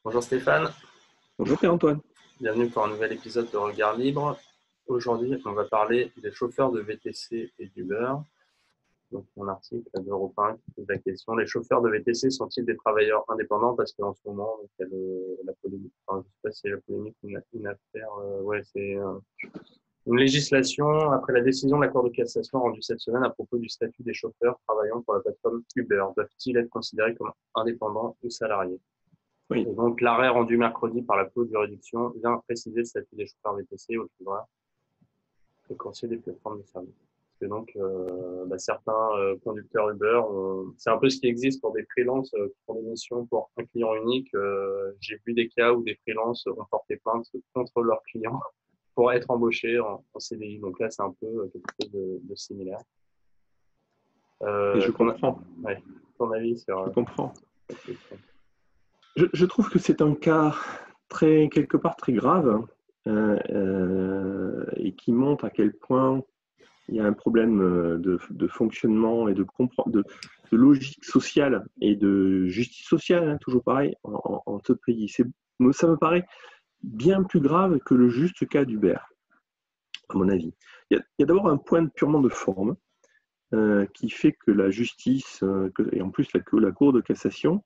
Bonjour Stéphane, Bonjour Pierre-Antoine. bienvenue pour un nouvel épisode de Regard Libre. Aujourd'hui, on va parler des chauffeurs de VTC et d'Uber. Donc, mon article d'Europe 1 qui pose la question, les chauffeurs de VTC sont-ils des travailleurs indépendants? Parce qu'en ce moment, donc, il y a la polémique, enfin, je ne sais pas si c'est la polémique ou une affaire, c'est une législation après la décision de la Cour de cassation rendue cette semaine à propos du statut des chauffeurs travaillant pour la plateforme Uber. Doivent-ils être considérés comme indépendants ou salariés? Oui, Et donc, l'arrêt rendu mercredi par la Cour de juridiction vient préciser le statut des chauffeurs VTC au livreurs et coursiers des plateformes de service. Parce que donc, certains conducteurs Uber, c'est un peu ce qui existe pour des freelances qui font des missions pour un client unique. J'ai vu des cas où des freelances ont porté plainte contre leurs clients pour être embauchés en CDI. Donc là, c'est un peu quelque chose de similaire. et je Ton, comprends. ouais, ton avis sur Je comprends. cette question? Je trouve que c'est un cas quelque part très grave et qui montre à quel point il y a un problème de fonctionnement et de logique sociale et de justice sociale, hein, toujours pareil, en ce pays. Ça me paraît bien plus grave que le juste cas d'Uber, à mon avis. Il y a d'abord un point purement de forme qui fait que la justice, et en plus la Cour de cassation,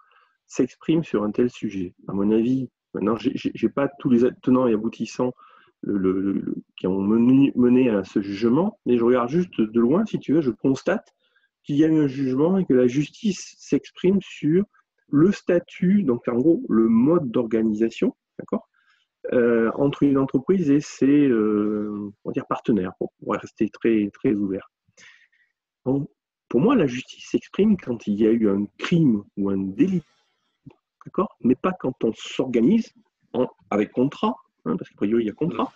s'exprime sur un tel sujet. À mon avis, maintenant, je n'ai pas tous les tenants et aboutissants qui ont mené à ce jugement, mais je regarde juste de loin, si tu veux, je constate qu'il y a eu un jugement et que la justice s'exprime sur le statut, donc en gros, le mode d'organisation, d'accord, entre une entreprise et ses on va dire partenaires, pour rester très, très ouvert. Donc, pour moi, la justice s'exprime quand il y a eu un crime ou un délit, d'accord, mais pas quand on s'organise avec contrat, hein, parce qu'a priori il y a contrat,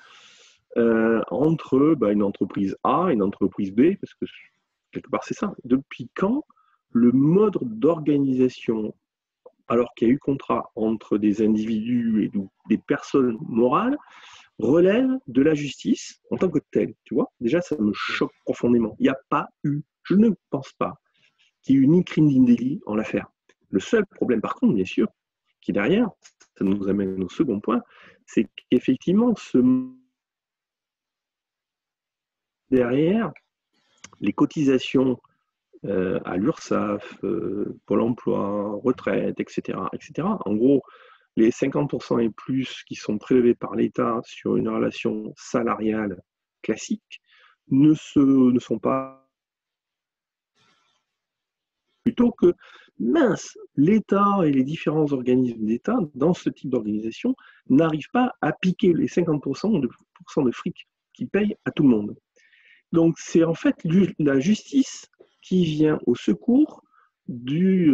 entre une entreprise A et une entreprise B, parce que quelque part c'est ça. Depuis quand le mode d'organisation, alors qu'il y a eu contrat entre des individus et des personnes morales, relève de la justice en tant que telle, tu vois? Déjà, ça me choque profondément. Il n'y a pas eu, je ne pense pas, qu'il y ait eu ni crime ni délit en l'affaire. Le seul problème, par contre, bien sûr, qui est derrière, ça nous amène au second point, c'est qu'effectivement, derrière, les cotisations à l'URSSAF, Pôle emploi, retraite, etc., etc., en gros, les 50% et plus qui sont prélevés par l'État sur une relation salariale classique ne sont pas, plutôt que, mince, l'État et les différents organismes d'État, dans ce type d'organisation, n'arrivent pas à piquer les 50% de fric qu'ils payent à tout le monde. Donc c'est en fait la justice qui vient au secours du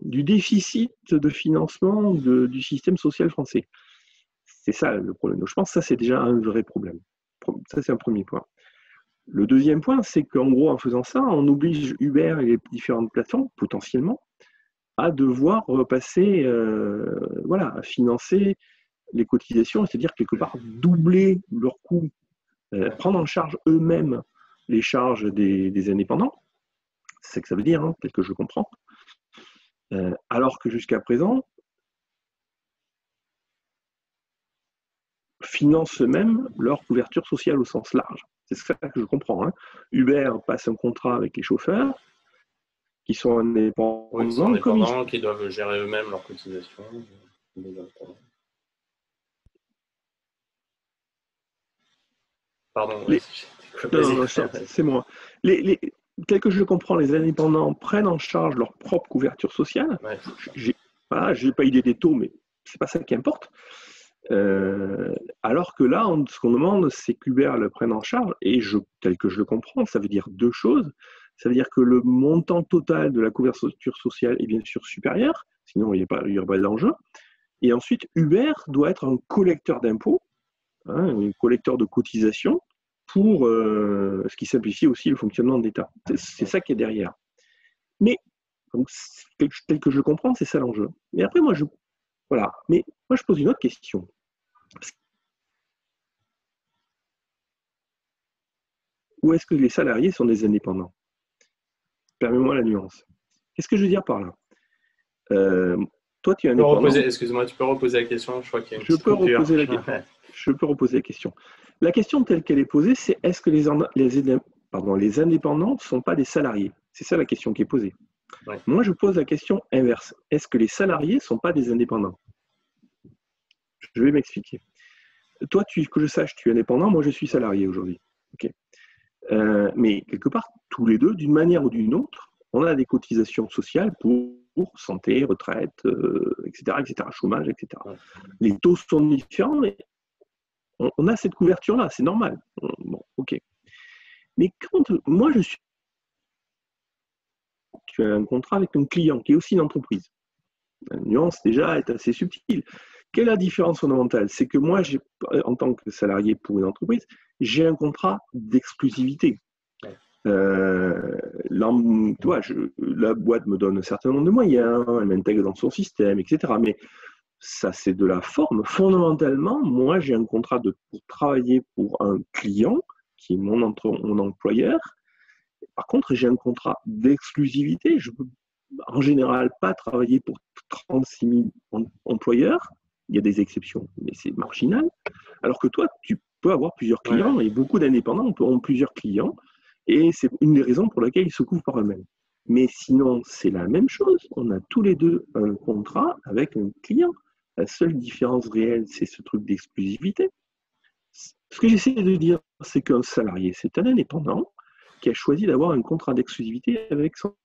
déficit de financement du système social français. C'est ça le problème. Donc, je pense que ça, c'est déjà un vrai problème. Ça, c'est un premier point. Le deuxième point, c'est qu'en gros, en faisant ça, on oblige Uber et les différentes plateformes, potentiellement, à devoir repasser, à financer les cotisations, c'est-à-dire quelque part doubler leurs coûts, prendre en charge eux-mêmes les charges des indépendants. C'est ce que ça veut dire, hein, tel que je comprends. Alors que jusqu'à présent, financent eux-mêmes leur couverture sociale au sens large. C'est ça que je comprends. Hein. Uber passe un contrat avec les chauffeurs qui sont Oui, qui sont indépendants, comme ils... indépendants, qui doivent gérer eux-mêmes leurs cotisations. Pardon, Les... vas-y. Non, c'est moi. Tel que je comprends, les indépendants prennent en charge leur propre couverture sociale. Ouais. J'ai pas idée des taux, mais c'est pas ça qui importe. Alors que là, ce qu'on demande, c'est qu'Uber le prenne en charge, et tel que je le comprends, ça veut dire deux choses. Ça veut dire que le montant total de la couverture sociale est bien sûr supérieur, sinon il n'y aurait pas d'enjeu. Et ensuite, Uber doit être un collecteur d'impôts, hein, un collecteur de cotisations, pour ce qui simplifie aussi le fonctionnement de l'État. C'est ça qui est derrière. Mais, donc, tel que je le comprends, c'est ça l'enjeu. Mais après, voilà. Mais moi, je pose une autre question. Ou est-ce que les salariés sont des indépendants? Permets-moi la nuance. Qu'est-ce que je veux dire par là? toi, tu es indépendant. Excuse-moi, tu peux reposer la question? Je crois qu'il y a une Je petite peux coupure. reposer la question. Je peux reposer la question. La question telle qu'elle est posée, c'est est-ce que les indépendants ne sont pas des salariés? C'est ça la question qui est posée. Ouais. Moi, je pose la question inverse. Est-ce que les salariés ne sont pas des indépendants? Je vais m'expliquer. Toi, que je sache, tu es indépendant, moi, je suis salarié aujourd'hui. Okay. Mais quelque part, tous les deux, d'une manière ou d'une autre, on a des cotisations sociales pour santé, retraite, etc., chômage, etc. Ouais. Les taux sont différents, mais on a cette couverture-là, c'est normal. Bon, ok. Mais quand moi, tu as un contrat avec un client qui est aussi une entreprise. La nuance, déjà, est assez subtile. Quelle est la différence fondamentale? C'est que moi, en tant que salarié pour une entreprise, j'ai un contrat d'exclusivité. La boîte me donne un certain nombre de moyens, elle m'intègre dans son système, etc. Mais ça, c'est de la forme. Fondamentalement, moi, j'ai un contrat pour travailler pour un client qui est mon employeur. Par contre, j'ai un contrat d'exclusivité. Je ne peux en général pas travailler pour 36 000 employeurs. Il y a des exceptions, mais c'est marginal. Alors que toi, tu peux avoir plusieurs clients et beaucoup d'indépendants ont plusieurs clients. Et c'est une des raisons pour laquelle ils se couvrent par eux-mêmes. Mais sinon, c'est la même chose. On a tous les deux un contrat avec un client. La seule différence réelle, c'est ce truc d'exclusivité. Ce que j'essaie de dire, c'est qu'un salarié, c'est un indépendant qui a choisi d'avoir un contrat d'exclusivité avec son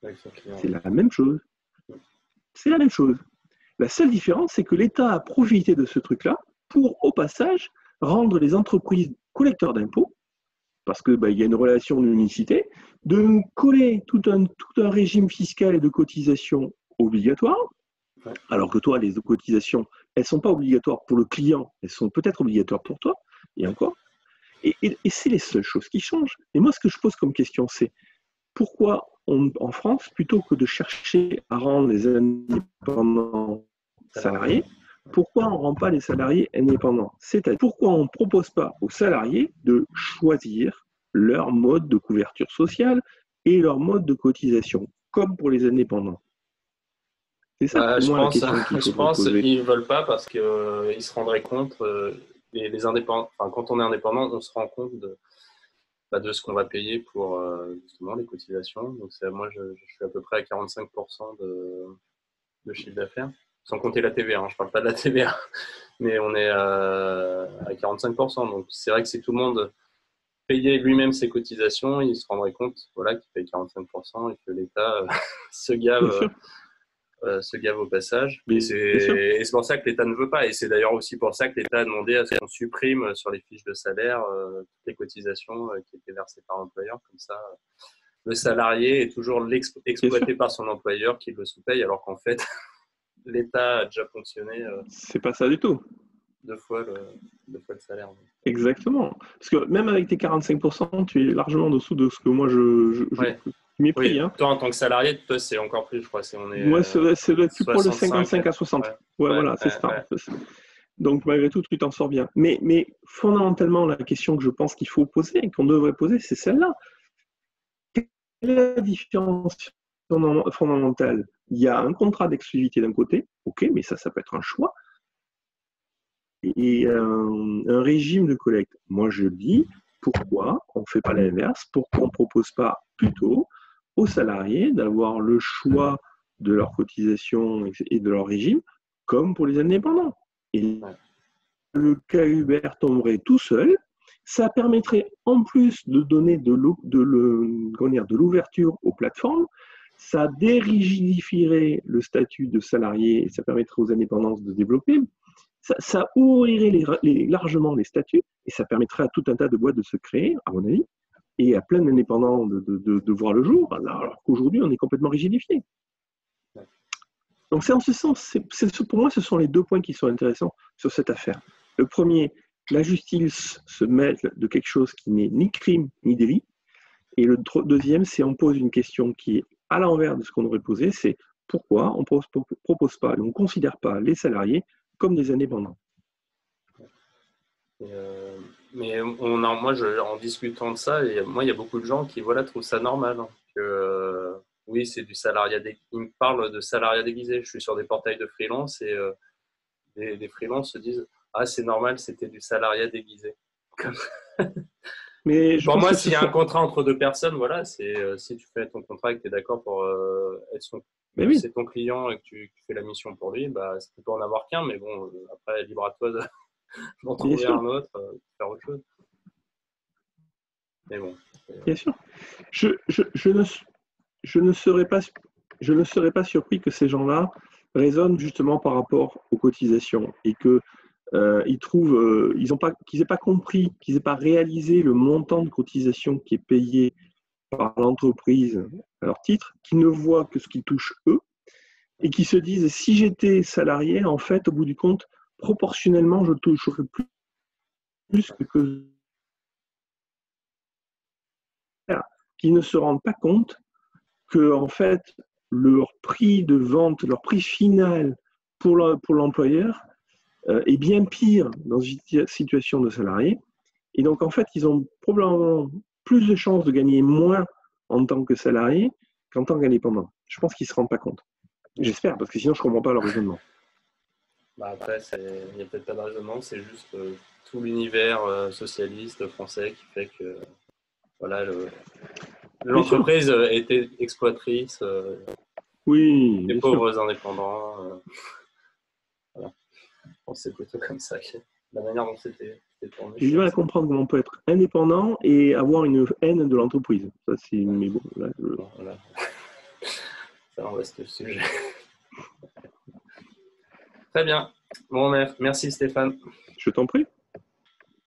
client. C'est la même chose. C'est la même chose. La seule différence, c'est que l'État a profité de ce truc-là pour, au passage, rendre les entreprises collecteurs d'impôts, parce qu'il y a une relation d'unicité, de coller tout un régime fiscal et de cotisation obligatoire, alors que toi, les cotisations, elles ne sont pas obligatoires pour le client, elles sont peut-être obligatoires pour toi, et encore. Et c'est les seules choses qui changent. Et moi, ce que je pose comme question, c'est pourquoi en France, plutôt que de chercher à rendre les indépendants salariés, pourquoi on ne rend pas les salariés indépendants? C'est-à-dire, pourquoi on ne propose pas aux salariés de choisir leur mode de couverture sociale et leur mode de cotisation, comme pour les indépendants? C'est ça, pour moi, la question qu'il faudrait poser. Ils ne veulent pas parce qu'ils se rendraient compte, les indépendants, quand on est indépendant, on se rend compte de ce qu'on va payer pour justement les cotisations. Donc moi, je suis à peu près à 45% de chiffre d'affaires, sans compter la TVA. Je ne parle pas de la TVA, mais on est à 45%. Donc c'est vrai que si tout le monde payait lui-même ses cotisations, il se rendrait compte qu'il paye 45% et que l'État se gave au passage. Et c'est pour ça que l'État ne veut pas. Et c'est d'ailleurs aussi pour ça que l'État a demandé à ce qu'on supprime sur les fiches de salaire toutes les cotisations qui étaient versées par l'employeur. Comme ça, le salarié est toujours exploité par son employeur qui le sous-paye, alors qu'en fait, l'État a déjà fonctionné. C'est pas ça du tout. Deux fois le salaire. Exactement. Parce que même avec tes 45%, tu es largement en dessous de ce que moi je mépris. Oui. Toi, en tant que salarié, toi, c'est encore plus, je crois. C'est plus proche de 55 à 60. Voilà, c'est ça. Donc, malgré tout, tu t'en sors bien. Mais fondamentalement, la question que je pense qu'il faut poser et qu'on devrait poser, c'est celle-là. Quelle est la différence fondamentale? Il y a un contrat d'exclusivité d'un côté, ok, mais ça peut être un choix, et un régime de collecte. Moi, je dis, pourquoi on ne fait pas l'inverse? Pourquoi on ne propose pas plutôt aux salariés d'avoir le choix de leur cotisation et de leur régime, comme pour les indépendants? Et le cas Uber tomberait tout seul. Ça permettrait, en plus de donner de l'ouverture aux plateformes, ça dérigidifierait le statut de salarié et ça permettrait aux indépendants de se développer. Ça ouvrirait largement les statuts et ça permettrait à tout un tas de boîtes de se créer, à mon avis, et à plein d'indépendants de voir le jour, alors qu'aujourd'hui, on est complètement rigidifié. Donc, c'est en ce sens, pour moi, ce sont les deux points qui sont intéressants sur cette affaire. Le premier, la justice se mêle de quelque chose qui n'est ni crime ni délit. Et le deuxième, c'est on pose une question qui est à l'envers de ce qu'on aurait posé, c'est pourquoi on ne propose pas et on ne considère pas les salariés comme des indépendants. Mais moi, en discutant de ça, il y a beaucoup de gens qui trouvent ça normal, que oui, c'est du salariat déguisé. Ils me parlent de salariat déguisé. Je suis sur des portails de freelance et des freelances se disent ah, c'est normal, c'était du salariat déguisé. Mais je Pour pense moi, que s'il y a un contrat entre deux personnes, voilà, c'est si tu fais ton contrat et que tu es d'accord pour Mais oui, c'est ton client et que tu fais la mission pour lui, bah, tu peux en avoir qu'un, mais bon, après, libre à toi d'en bien trouver sûr, un autre, faire autre chose. Mais bon. bien sûr. Je ne, je ne serais pas, je ne serais pas surpris que ces gens-là raisonnent justement par rapport aux cotisations et que ils trouvent, qu'ils n'aient pas compris, qu'ils n'aient pas réalisé le montant de cotisation qui est payé par l'entreprise à leur titre, qu'ils ne voient que ce qu'ils touchent eux et qui se disent si j'étais salarié, en fait, au bout du compte, proportionnellement, je toucherais plus que qui ne se rendent pas compte que en fait leur prix de vente, leur prix final pour l'employeur est bien pire dans une situation de salarié. Et donc en fait, ils ont probablement plus de chances de gagner moins en tant que salarié qu'en tant qu'indépendant. Je pense qu'ils ne se rendent pas compte. J'espère, parce que sinon je ne comprends pas leur raisonnement. Bah après, il n'y a peut-être pas de raisonnement, c'est juste tout l'univers socialiste français qui fait que voilà, l'entreprise était exploitrice Oui, des bien sûr. pauvres indépendants. Voilà. C'est plutôt comme ça, la manière dont c'était tourné. J'ai du mal à comprendre comment on peut être indépendant et avoir une haine de l'entreprise. Ça, c'est. Ouais. Mais bon, là, Bon, voilà. Ça en reste le sujet. Très bien. Bon, merci Stéphane. je t'en prie.